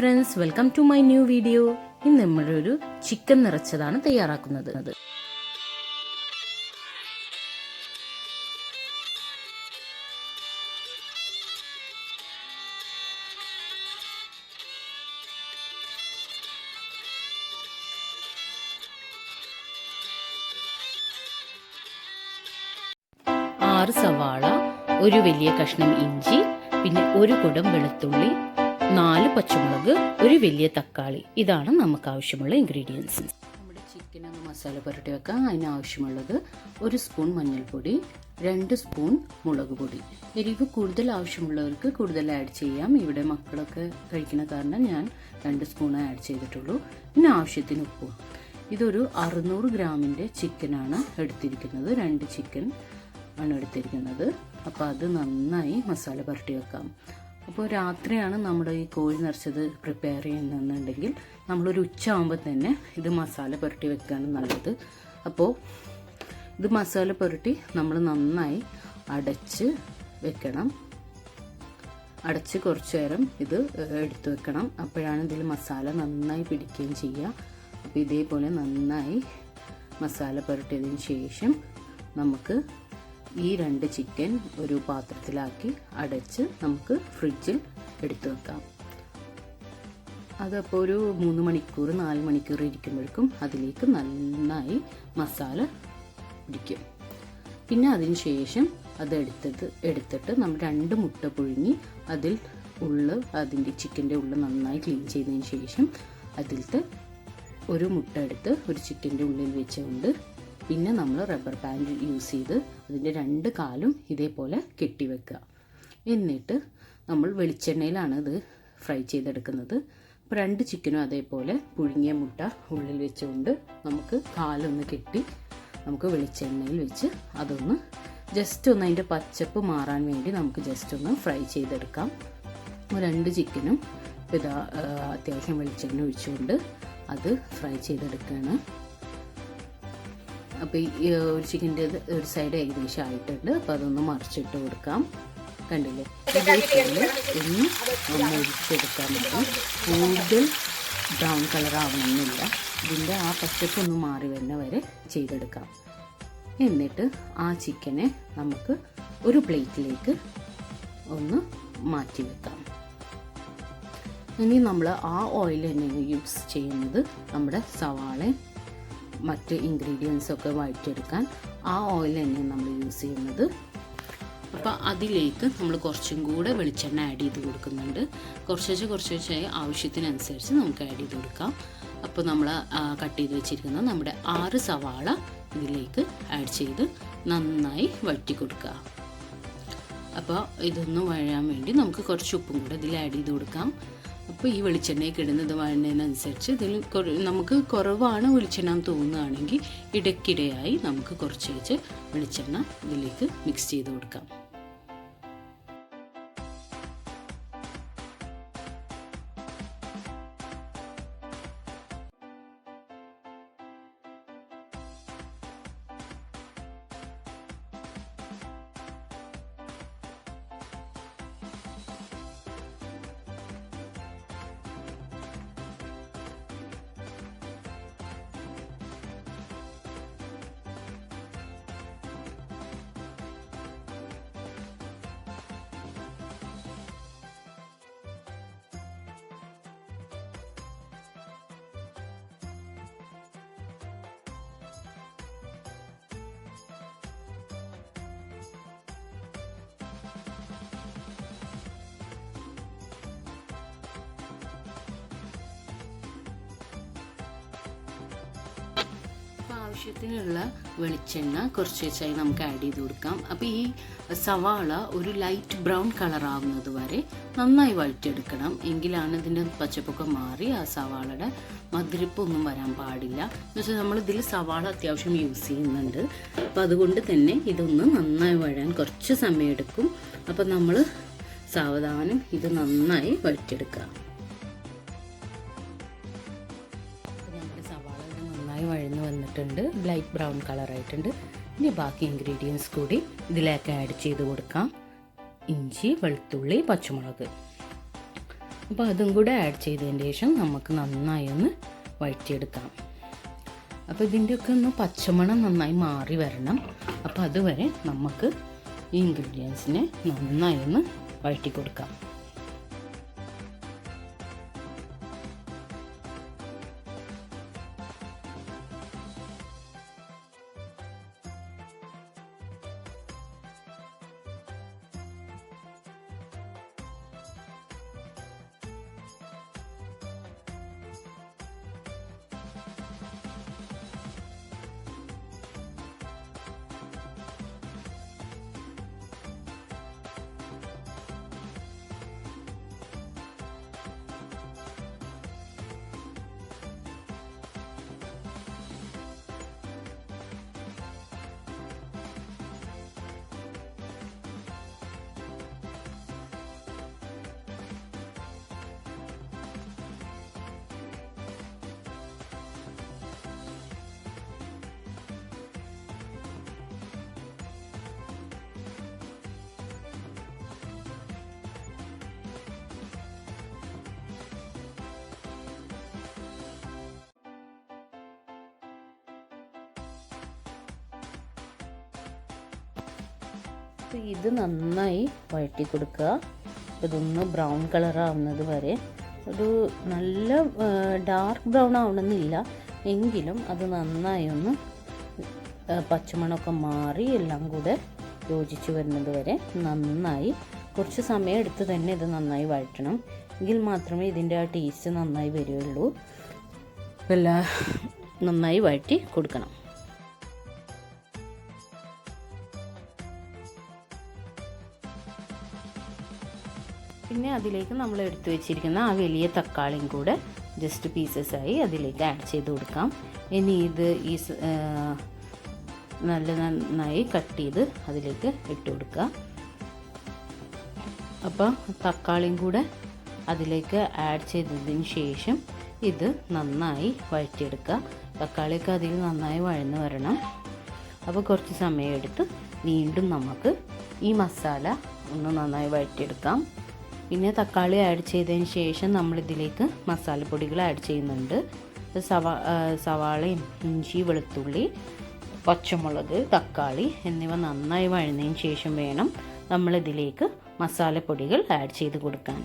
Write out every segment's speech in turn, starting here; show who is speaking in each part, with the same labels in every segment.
Speaker 1: Friends, welcome to my new video. ഇന്ന് നമ്മളൊരു chicken നിറച്ചതാണ് തയ്യാറാക്കുന്നത്. 6 സവാള, ഒരു വലിയ കഷ്ണം ഇഞ്ചി, പിന്നെ ഒരു കുടം വെളുത്തുള്ളി, 4 പച്ചമുളക്, ഒരു വലിയ തക്കാളി. ഇതാണ് നമുക്ക് ആവശ്യമുള്ള ഇൻഗ്രീഡിയൻസ്. നമ്മുടെ ചിക്കൻ ഒന്ന് മസാല പുരട്ടി വെക്കാം. അതിനാവശ്യമുള്ളത് 1 സ്പൂൺ മഞ്ഞൾപ്പൊടി, 2 സ്പൂൺ മുളക് പൊടി. എരിവ് കൂടുതൽ ആവശ്യമുള്ളവർക്ക് കൂടുതൽ ആഡ് ചെയ്യാം. ഇവിടെ മക്കളൊക്കെ കഴിക്കുന്ന കാരണം ഞാൻ 2 സ്പൂൺ ആഡ് ചെയ്തിട്ടുള്ളൂ. പിന്നെ ആവശ്യത്തിന് ഉപ്പും. ഇതൊരു 600 ഗ്രാമിൻ്റെ ചിക്കനാണ് എടുത്തിരിക്കുന്നത്. 2 ചിക്കൻ ആണ് എടുത്തിരിക്കുന്നത്. അപ്പോൾ അത് നന്നായി മസാല പുരട്ടി വെക്കാം. അപ്പോൾ രാത്രിയാണ് നമ്മുടെ ഈ കോഴി നിറച്ചത് പ്രിപ്പയർ ചെയ്യുന്നതെന്നുണ്ടെങ്കിൽ നമ്മളൊരു ഉച്ചയാകുമ്പോൾ തന്നെ ഇത് മസാല പുരട്ടി വെക്കുകയാണ് നല്ലത്. അപ്പോൾ ഇത് മസാല പുരട്ടി നമ്മൾ നന്നായി അടച്ച് വെക്കണം. അടച്ച് കുറച്ച് നേരം ഇത് എടുത്തു വെക്കണം. അപ്പോഴാണ് ഇതിൽ മസാല നന്നായി പിടിക്കുകയും ചെയ്യുക. അപ്പോൾ ഇതേപോലെ നന്നായി മസാല പുരട്ടിയതിന് ശേഷം നമുക്ക് ഈ 2 ചിക്കൻ ഒരു പാത്രത്തിലാക്കി അടച്ച് നമുക്ക് ഫ്രിഡ്ജിൽ എടുത്തു വെക്കാം. അതപ്പോൾ ഒരു 3 മണിക്കൂർ 4 മണിക്കൂർ ഇരിക്കുമ്പോഴേക്കും അതിലേക്ക് നന്നായി മസാല പിടിക്കും. പിന്നെ അതിന് ശേഷം അത് എടുത്തിട്ട് നമ്മൾ 2 മുട്ട പുഴുങ്ങി അതിൻ്റെ ചിക്കൻ്റെ ഉള്ളിൽ നന്നായി ക്ലീൻ ചെയ്തതിന് ശേഷം അതിലത്തെ ഒരു മുട്ട എടുത്ത് ഒരു ചിക്കൻ്റെ ഉള്ളിൽ വെച്ചുകൊണ്ട് പിന്നെ നമ്മൾ റബ്ബർ ബാൻഡ് യൂസ് ചെയ്ത് അതിൻ്റെ 2 കാലും ഇതേപോലെ കെട്ടിവെക്കുക. എന്നിട്ട് നമ്മൾ വെളിച്ചെണ്ണയിലാണ് ഇത് ഫ്രൈ ചെയ്തെടുക്കുന്നത്. അപ്പോൾ 2 ചിക്കനും അതേപോലെ പുഴുങ്ങിയ മുട്ട ഉള്ളിൽ വെച്ചുകൊണ്ട് നമുക്ക് കാലൊന്ന് കെട്ടി നമുക്ക് വെളിച്ചെണ്ണയിൽ വെച്ച് അതൊന്ന് ജസ്റ്റ് ഒന്ന് അതിൻ്റെ പച്ചപ്പ് മാറാൻ വേണ്ടി നമുക്ക് ജസ്റ്റ് ഒന്ന് ഫ്രൈ ചെയ്തെടുക്കാം. 2 ചിക്കനും ഇതാ അത്യാവശ്യം വെളിച്ചെണ്ണ ഒഴിച്ചുകൊണ്ട് അത് ഫ്രൈ ചെയ്തെടുക്കുകയാണ്. അപ്പോൾ ഈ ഒരു ചിക്കൻ്റെ ഒരു സൈഡ് ഏകദേശം ആയിട്ടുണ്ട്. അപ്പോൾ അതൊന്ന് മറിച്ചിട്ട് കൊടുക്കാം. കണ്ടില്ലേ, ഇതേപോലെ ഒന്ന് ഒഴിച്ചെടുക്കാൻ മതി. കൂടുതൽ ബ്രൗൺ കളർ ആവണമെന്നില്ല. ഇതിൻ്റെ ആ പച്ചപ്പൊന്ന് മാറി വരുന്ന വരെ ചെയ്തെടുക്കാം. എന്നിട്ട് ആ ചിക്കനെ നമുക്ക് ഒരു പ്ലേറ്റിലേക്ക് ഒന്ന് മാറ്റി വെക്കാം. ഇനി നമ്മൾ ആ ഓയിൽ തന്നെയാണ് യൂസ് ചെയ്യുന്നത്. നമ്മുടെ സവാള മറ്റ് ഇൻഗ്രീഡിയൻസൊക്കെ വഴറ്റിയെടുക്കാൻ ആ ഓയിൽ തന്നെയാണ് നമ്മൾ യൂസ് ചെയ്യുന്നത്. അപ്പോൾ അതിലേക്ക് നമ്മൾ കുറച്ചും കൂടെ വെളിച്ചെണ്ണ ആഡ് ചെയ്ത് കൊടുക്കുന്നുണ്ട്. കുറച്ച് ആവശ്യത്തിനനുസരിച്ച് നമുക്ക് ആഡ് ചെയ്ത് കൊടുക്കാം. അപ്പോൾ നമ്മൾ കട്ട് ചെയ്ത് വെച്ചിരിക്കുന്ന നമ്മുടെ 6 സവാള ഇതിലേക്ക് ആഡ് ചെയ്ത് നന്നായി വഴറ്റി കൊടുക്കുക. അപ്പോൾ ഇതൊന്ന് വഴയാൻ വേണ്ടി നമുക്ക് കുറച്ച് ഉപ്പും കൂടെ ഇതിൽ ആഡ് ചെയ്ത് കൊടുക്കാം. അപ്പോൾ ഈ വെളിച്ചെണ്ണയൊക്കെ ഇടുന്നത് വഴന്നതിനനുസരിച്ച് ഇതിൽ നമുക്ക് കുറവാണ് വെളിച്ചെണ്ണ തോന്നുകയാണെങ്കിൽ ഇടയ്ക്കിടെയായി നമുക്ക് കുറച്ച് വെളിച്ചെണ്ണ ഇതിലേക്ക് മിക്സ് ചെയ്ത് കൊടുക്കാം. ആവശ്യത്തിനുള്ള വെളിച്ചെണ്ണ കുറച്ച് വെച്ചായി നമുക്ക് ആഡ് ചെയ്ത് കൊടുക്കാം. അപ്പോൾ ഈ സവാള ഒരു ലൈറ്റ് ബ്രൗൺ കളർ ആവുന്നത് വരെ നന്നായി വഴറ്റിയെടുക്കണം. എങ്കിലാണ് ഇതിൻ്റെ പച്ചപ്പൊക്കെ മാറി ആ സവാളയുടെ മധുരപ്പൊന്നും വരാൻ പാടില്ല. എന്ന് വെച്ചാൽ നമ്മൾ ഇതിൽ സവാള അത്യാവശ്യം യൂസ് ചെയ്യുന്നുണ്ട്. അപ്പോൾ അതുകൊണ്ട് തന്നെ ഇതൊന്ന് നന്നായി വഴാൻ കുറച്ച് സമയം എടുക്കും. അപ്പോൾ നമ്മൾ സാവധാനം ഇത് നന്നായി വഴറ്റിയെടുക്കുക. വഴന്ന് വന്നിട്ടുണ്ട്, ലൈറ്റ് ബ്രൗൺ കളറായിട്ടുണ്ട്. ഇനി ബാക്കി ഇൻഗ്രീഡിയൻസ് കൂടി ഇതിലേക്ക് ആഡ് ചെയ്ത് കൊടുക്കാം. ഇഞ്ചി, വെളുത്തുള്ളി, പച്ചമുളക്. അപ്പോൾ അതും കൂടെ ആഡ് ചെയ്തതിന് ശേഷം നമുക്ക് നന്നായി ഒന്ന് വഴറ്റിയെടുക്കാം. അപ്പോൾ ഇതിൻ്റെയൊക്കെ ഒന്ന് പച്ചമണം നന്നായി മാറി വരണം. അപ്പോൾ അതുവരെ നമുക്ക് ഈ ഇൻഗ്രീഡിയൻസിനെ നന്നായി ഒന്ന് വഴറ്റി കൊടുക്കാം. ഇത് നന്നായി വഴറ്റി കൊടുക്കുക. ഇതൊന്ന് ബ്രൗൺ കളർ ആവുന്നത് വരെ, ഒരു നല്ല ഡാർക്ക് ബ്രൗൺ ആവണമെന്നില്ല, എങ്കിലും അത് നന്നായി ഒന്ന് പച്ചമണമൊക്കെ മാറി എല്ലാം കൂടെ യോജിച്ച് വരുന്നത് വരെ നന്നായി കുറച്ച് സമയം എടുത്ത് തന്നെ ഇത് നന്നായി വഴറ്റണം. എങ്കിൽ മാത്രമേ ഇതിൻ്റെ ആ ടേസ്റ്റ് നന്നായി വരികയുള്ളൂ. എല്ലാം നന്നായി വഴറ്റി കൊടുക്കണം. പിന്നെ അതിലേക്ക് നമ്മൾ എടുത്തു വെച്ചിരിക്കുന്ന ആ വലിയ തക്കാളിയും കൂടെ ജസ്റ്റ് പീസസായി അതിലേക്ക് ആഡ് ചെയ്ത് കൊടുക്കാം. ഇനി ഇത് ഈ നന്നായി കട്ട് ചെയ്ത് അതിലേക്ക് ഇട്ട് കൊടുക്കുക. അപ്പോൾ തക്കാളിയും കൂടെ അതിലേക്ക് ആഡ് ചെയ്തതിന് ശേഷം ഇത് നന്നായി വഴറ്റിയെടുക്കുക. തക്കാളിയൊക്കെ അതിൽ നന്നായി വഴന്ന് വരണം. അപ്പോൾ കുറച്ച് സമയമെടുത്ത് വീണ്ടും നമുക്ക് ഈ മസാല ഒന്ന് നന്നായി വഴറ്റിയെടുക്കാം. പിന്നെ തക്കാളി ആഡ് ചെയ്തതിന് ശേഷം നമ്മളിതിലേക്ക് മസാലപ്പൊടികൾ ആഡ് ചെയ്യുന്നുണ്ട്. സവാളയും ഇഞ്ചി, വെളുത്തുള്ളി, പച്ചമുളക്, തക്കാളി എന്നിവ നന്നായി വഴന്നതിന് ശേഷം വേണം നമ്മളിതിലേക്ക് മസാലപ്പൊടികൾ ആഡ് ചെയ്ത് കൊടുക്കാൻ.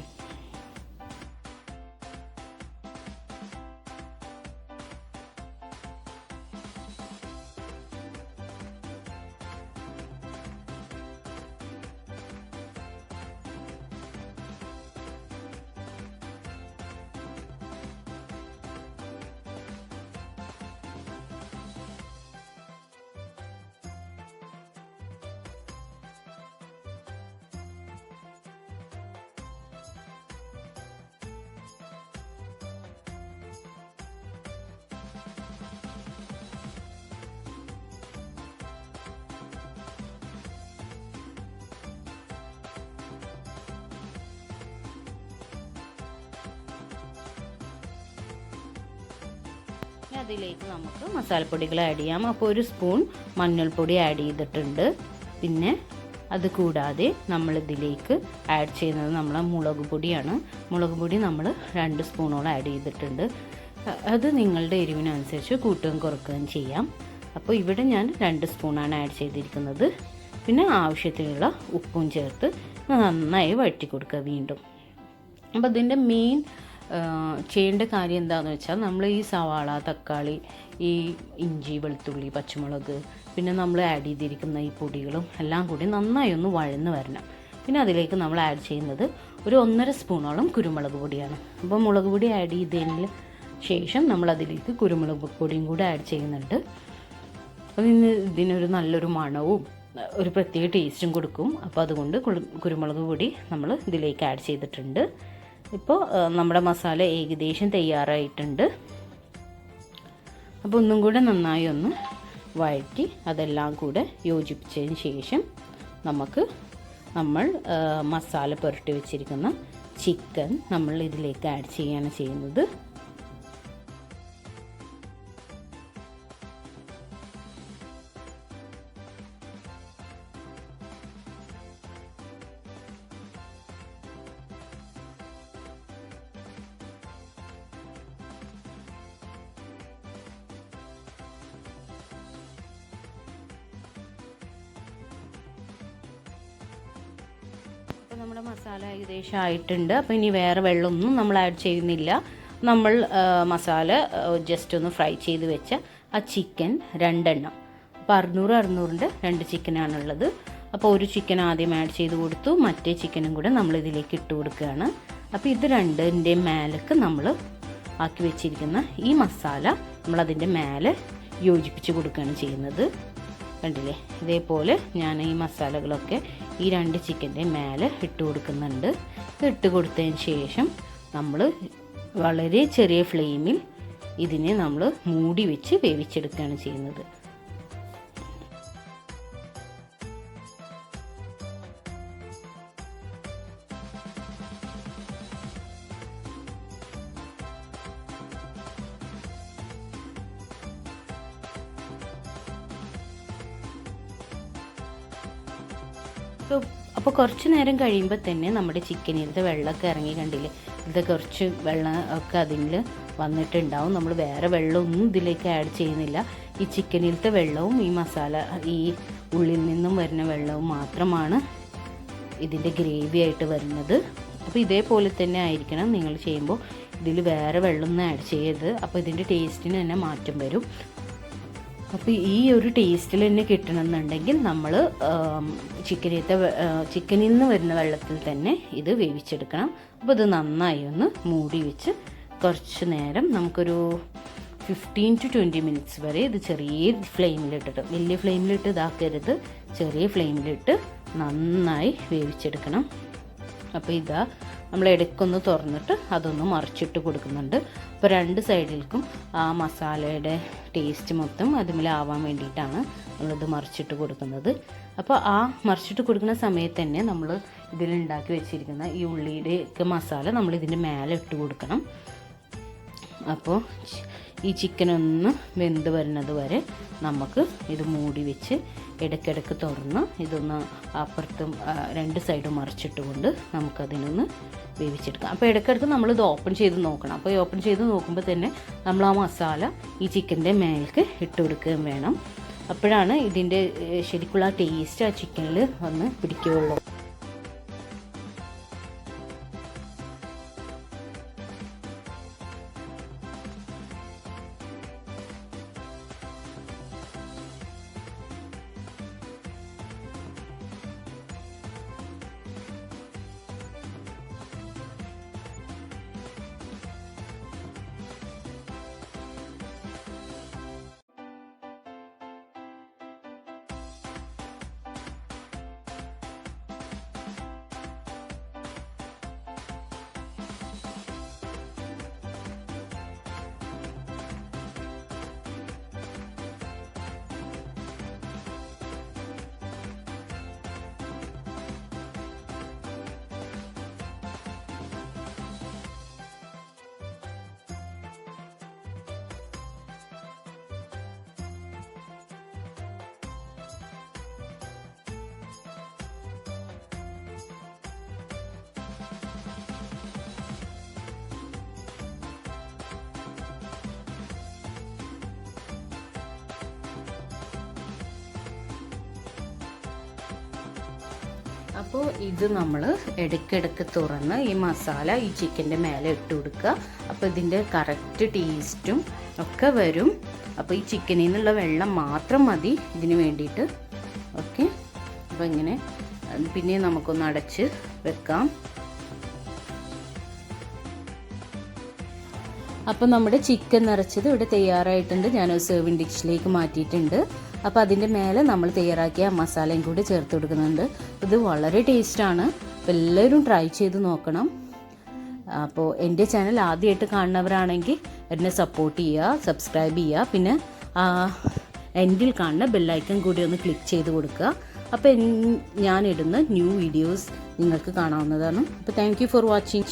Speaker 1: അതിലേക്ക് നമുക്ക് മസാലപ്പൊടികൾ ആഡ് ചെയ്യാം. അപ്പോൾ ഒരു സ്പൂൺ മഞ്ഞൾപ്പൊടി ആഡ് ചെയ്തിട്ടുണ്ട്. പിന്നെ അത് കൂടാതെ നമ്മളിതിലേക്ക് ആഡ് ചെയ്യുന്നത് നമ്മളെ മുളക് പൊടിയാണ്. മുളക് പൊടി നമ്മൾ 2 സ്പൂണോളം ആഡ് ചെയ്തിട്ടുണ്ട്. അത് നിങ്ങളുടെ എരിവിനനുസരിച്ച് കൂട്ടുകയും കുറയ്ക്കുകയും ചെയ്യാം. അപ്പോൾ ഇവിടെ ഞാൻ 2 സ്പൂണാണ് ആഡ് ചെയ്തിരിക്കുന്നത്. പിന്നെ ആവശ്യത്തിനുള്ള ഉപ്പും ചേർത്ത് നന്നായി വഴറ്റി കൊടുക്കുക വീണ്ടും. അപ്പോൾ ഇതിൻ്റെ മെയിൻ ചെയ്യേണ്ട കാര്യം എന്താണെന്ന് വെച്ചാൽ, നമ്മൾ ഈ സവാള, തക്കാളി, ഈ ഇഞ്ചി, വെളുത്തുള്ളി, പച്ചമുളക്, പിന്നെ നമ്മൾ ആഡ് ചെയ്തിരിക്കുന്ന ഈ പൊടികളും എല്ലാം കൂടി നന്നായി ഒന്ന് വഴന്ന് വരണം. പിന്നെ അതിലേക്ക് നമ്മൾ ആഡ് ചെയ്യുന്നത് ഒരു 1.5 സ്പൂണോളം കുരുമുളക് പൊടിയാണ്. അപ്പോൾ മുളക് പൊടി ആഡ് ചെയ്തതിന് ശേഷം നമ്മളതിലേക്ക് കുരുമുളക് പൊടിയും കൂടി ആഡ് ചെയ്യുന്നുണ്ട്. അതിന് ഇതിനൊരു നല്ലൊരു മണവും ഒരു പ്രത്യേക ടേസ്റ്റും കൊടുക്കും. അപ്പോൾ അതുകൊണ്ട് കുരുമുളക് പൊടി നമ്മൾ ഇതിലേക്ക് ആഡ് ചെയ്തിട്ടുണ്ട്. ഇപ്പോൾ നമ്മുടെ മസാല ഏകദേശം തയ്യാറായിട്ടുണ്ട്. അപ്പോൾ ഒന്നും കൂടെ നന്നായി ഒന്ന് വഴറ്റി അതെല്ലാം കൂടെ യോജിപ്പിച്ചതിന് ശേഷം നമ്മൾ മസാല പുരട്ടി വെച്ചിരിക്കുന്ന ചിക്കൻ നമ്മൾ ഇതിലേക്ക് ആഡ് ചെയ്യുകയാണ് ചെയ്യുന്നത്. നമ്മുടെ മസാല ഏകദേശം ആയിട്ടുണ്ട്. അപ്പോൾ ഇനി വേറെ വെള്ളമൊന്നും നമ്മൾ ആഡ് ചെയ്യുന്നില്ല. നമ്മൾ മസാല ജസ്റ്റ് ഒന്ന് ഫ്രൈ ചെയ്ത് വെച്ച ആ ചിക്കൻ 2 എണ്ണം, അപ്പോൾ 600-600ൻ്റെ 2 ചിക്കനാണുള്ളത്. അപ്പോൾ ഒരു ചിക്കൻ ആദ്യം ആഡ് ചെയ്ത് കൊടുത്തു, മറ്റേ ചിക്കനും കൂടെ നമ്മൾ ഇതിലേക്ക് ഇട്ട് കൊടുക്കുകയാണ്. അപ്പോൾ ഇത് 2ൻ്റെയും മേലേക്ക് നമ്മൾ ആക്കി വെച്ചിരിക്കുന്ന ഈ മസാല നമ്മളതിൻ്റെ മേലെ യോജിപ്പിച്ച് കൊടുക്കുകയാണ് ചെയ്യുന്നത്. കണ്ടില്ലേ, ഇതേപോലെ ഞാൻ ഈ മസാലകളൊക്കെ ഈ 2 ചിക്കൻ്റെ മേലെ ഇട്ട് കൊടുക്കുന്നുണ്ട്. ഇട്ട് കൊടുത്തതിന് ശേഷം നമ്മൾ വളരെ ചെറിയ ഫ്ലെയിമിൽ ഇതിനെ നമ്മൾ മൂടി വെച്ച് വേവിച്ചെടുക്കുകയാണ് ചെയ്യുന്നത്. അപ്പോൾ കുറച്ച് നേരം കഴിയുമ്പോൾ തന്നെ നമ്മുടെ ചിക്കനിലത്തെ വെള്ളമൊക്കെ ഇറങ്ങി, കണ്ടില്ലേ, ഇത് കുറച്ച് വെള്ളം ഒക്കെ അതിൽ വന്നിട്ടുണ്ടാവും. നമ്മൾ വേറെ വെള്ളമൊന്നും ഇതിലേക്ക് ആഡ് ചെയ്യുന്നില്ല. ഈ ചിക്കനിലത്തെ വെള്ളവും ഈ മസാല, ഈ ഉള്ളിൽ നിന്നും വരുന്ന വെള്ളവും മാത്രമാണ് ഇതിൻ്റെ ഗ്രേവി ആയിട്ട് വരുന്നത്. അപ്പോൾ ഇതേപോലെ തന്നെ ആയിരിക്കണം നിങ്ങൾ ചെയ്യുമ്പോൾ. ഇതിൽ വേറെ വെള്ളമൊന്നും ആഡ് ചെയ്യരുത്. അപ്പോൾ ഇതിൻ്റെ ടേസ്റ്റിന് തന്നെ മാറ്റം വരും. അപ്പോൾ ഈ ഒരു ടേസ്റ്റിൽ തന്നെ കിട്ടണമെന്നുണ്ടെങ്കിൽ നമ്മൾ ചിക്കനിൽ നിന്ന് വരുന്ന വെള്ളത്തിൽ തന്നെ ഇത് വേവിച്ചെടുക്കണം. അപ്പോൾ ഇത് നന്നായി ഒന്ന് മൂടി വെച്ച് കുറച്ച് നേരം, നമുക്കൊരു 15 to 20 minutes വരെ ഇത് ചെറിയ ഫ്ലെയിമിലിട്ടിട്ട്, വലിയ ഫ്ലെയിമിലിട്ട് ഇതാക്കരുത്, ചെറിയ ഫ്ലെയിമിലിട്ട് നന്നായി വേവിച്ചെടുക്കണം. അപ്പോൾ ഇതാ നമ്മൾ ഇടയ്ക്കൊന്ന് തുറന്നിട്ട് അതൊന്ന് മറിച്ചിട്ട് കൊടുക്കുന്നുണ്ട്. അപ്പോൾ 2 സൈഡിലേക്കും ആ മസാലയുടെ ടേസ്റ്റ് മൊത്തം അതുമേലാവാൻ വേണ്ടിയിട്ടാണ് നമ്മളിത് മറിച്ചിട്ട് കൊടുക്കുന്നത്. അപ്പോൾ ആ മറിച്ചിട്ട് കൊടുക്കുന്ന സമയത്ത് തന്നെ നമ്മൾ ഇതിലുണ്ടാക്കി വെച്ചിരിക്കുന്ന ഈ ഉള്ളിയുടെയൊക്കെ മസാല നമ്മൾ ഇതിൻ്റെ മേലെ ഇട്ട് കൊടുക്കണം. അപ്പോൾ ഈ ചിക്കനൊന്ന് വെന്ത് വരുന്നത് വരെ നമുക്ക് ഇത് മൂടി വെച്ച് ഇടയ്ക്കിടയ്ക്ക് തുറന്ന് ഇതൊന്ന് അപ്പുറത്തും 2 സൈഡും മറിച്ചിട്ട് കൊണ്ട് നമുക്കതിനൊന്ന് വേവിച്ചെടുക്കാം. അപ്പോൾ ഇടയ്ക്കിടയ്ക്ക് നമ്മളിത് ഓപ്പൺ ചെയ്ത് നോക്കണം. അപ്പോൾ ഈ ഓപ്പൺ ചെയ്ത് നോക്കുമ്പോൾ തന്നെ നമ്മൾ ആ മസാല ഈ ചിക്കൻ്റെ മേലേക്ക് ഇട്ട് കൊടുക്കുകയും വേണം. അപ്പോഴാണ് ഇതിൻ്റെ ശരിക്കുള്ള ടേസ്റ്റ് ആ ചിക്കനിൽ വന്ന് പിടിക്കുകയുള്ളൂ. അപ്പോൾ ഇത് നമ്മൾ ഇടയ്ക്കിടയ്ക്ക് തുറന്ന് ഈ മസാല ഈ ചിക്കൻ്റെ മേലെ ഇട്ട് കൊടുക്കുക. അപ്പോൾ ഇതിൻ്റെ കറക്റ്റ് ടേസ്റ്റും ഒക്കെ വരും. അപ്പോൾ ഈ ചിക്കനിൽ നിന്നുള്ള വെള്ളം മാത്രം മതി ഇതിന് വേണ്ടിയിട്ട്. ഓക്കെ, അപ്പോൾ ഇങ്ങനെ പിന്നെ നമുക്കൊന്ന് അടച്ച് വെക്കാം. അപ്പോൾ നമ്മുടെ ചിക്കൻ നിറച്ചത് ഇവിടെ തയ്യാറായിട്ടുണ്ട്. ഞാനൊരു സെർവിങ് ഡിഷിലേക്ക് മാറ്റിയിട്ടുണ്ട്. അപ്പോൾ അതിൻ്റെ മേലെ നമ്മൾ തയ്യാറാക്കിയ മസാലയും കൂടി ചേർത്ത് കൊടുക്കുന്നുണ്ട്. ഇത് വളരെ ടേസ്റ്റാണ്. അപ്പോൾ എല്ലാവരും ട്രൈ ചെയ്ത് നോക്കണം. അപ്പോൾ എൻ്റെ ചാനൽ ആദ്യമായിട്ട് കാണുന്നവരാണെങ്കിൽ എന്നെ സപ്പോർട്ട് ചെയ്യുക, സബ്സ്ക്രൈബ് ചെയ്യുക, പിന്നെ എൻഡിൽ കാണുന്ന ബെല്ലൈക്കൺ കൂടി ഒന്ന് ക്ലിക്ക് ചെയ്ത് കൊടുക്കുക. അപ്പോൾ ഞാനിടുന്ന ന്യൂ വീഡിയോസ് നിങ്ങൾക്ക് കാണാവുന്നതാണ്. അപ്പോൾ താങ്ക് യു ഫോർ വാച്ചിങ്.